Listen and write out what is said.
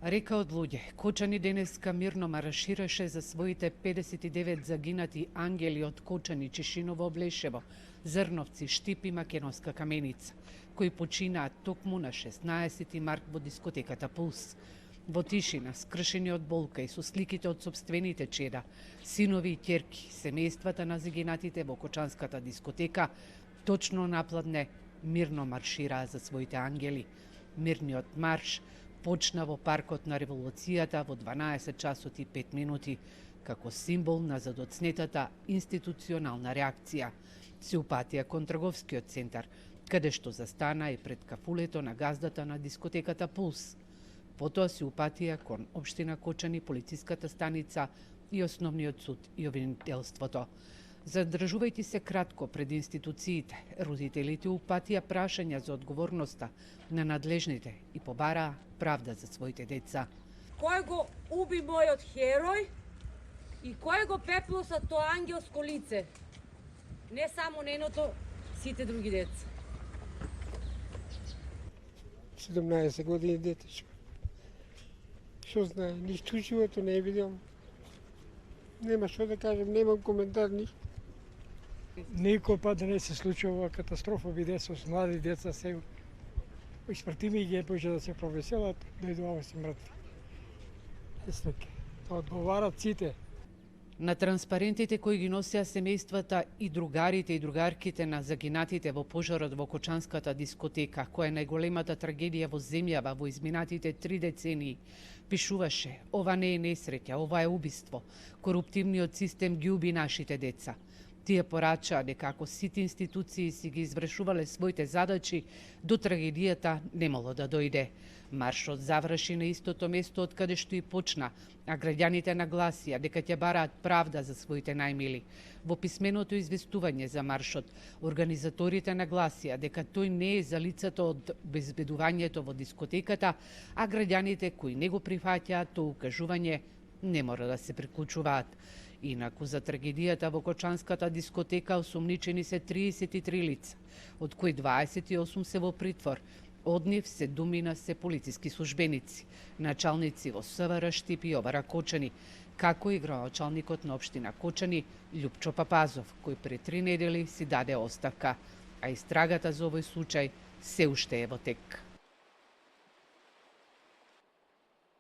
Река од луѓе, Кочани денеска мирно маршираше за своите 59 загинати ангели од Кочани, Чешиново, Облешево, Зрновци, Штип и Македонска Каменица, кои починаат токму на 16 март во дискотеката Пулс. Во тишина, скршени од болка и со сликите од сопствените чеда, синови и ќерки, семејствата на загинатите во Кочанската дискотека, точно напладне мирно маршираа за своите ангели. Мирниот марш почна во паркот на Револуцијата во 12 часот и 5 минути, како символ на задоцнетата институционална реакција. Се упатија кон трговскиот центар, каде што застана и пред кафулето на газдата на дискотеката Пулс. Потоа се упатија кон општина Кочани, полициската станица и основниот суд и обвинителството. Задржувајќи се кратко пред институциите, родителите упатија прашања за одговорноста на надлежните и побараа правда за своите деца. Кој го уби мојот херој и кој го пеплоса тоа ангелско лице? Не само неното, сите други деца. 17 години детешко. Што знае, ништо живото не видел. Нема што да кажем, немам коментар ништо. Никој пат да не се случува катастрофа, биде со млади деца се испратими ги појде да се провеселат, дојдува се мртви. Естеке, тоа одговарат сите. На транспарентите кои ги носеа семејствата и другарите и другарките на загинатите во пожарот во Кочанската дискотека, која е најголемата трагедија во земјава во изминатите 3 децении, пишуваше: ова не е несреќа, ова е убиство. Коруптивниот систем ги уби нашите деца. Тие порачаа дека ако сите институции си ги извршувале своите задачи, до трагедијата немало да дојде. Маршот заврши на истото место од каде што и почна, а граѓаните нагласија дека ќе бараат правда за своите најмили. Во писменото известување за маршот, организаторите нагласија дека тој не е за лицето од безбедувањето во дискотеката, а граѓаните кои не го прифаќаат тоа укажување не мора да се приклучуваат. Инаку за трагедијата во Кочанската дискотека осумничени се 33 лица, од кои 28 се во притвор. Од нив 7 се полициски службеници, началници во СВР, Штип и ОВР Кочани, како и градоначалникот на општина Кочани Љупчо Папазов, кој пред 3 недели си даде оставка, а истрагата за овој случај се уште е во тек.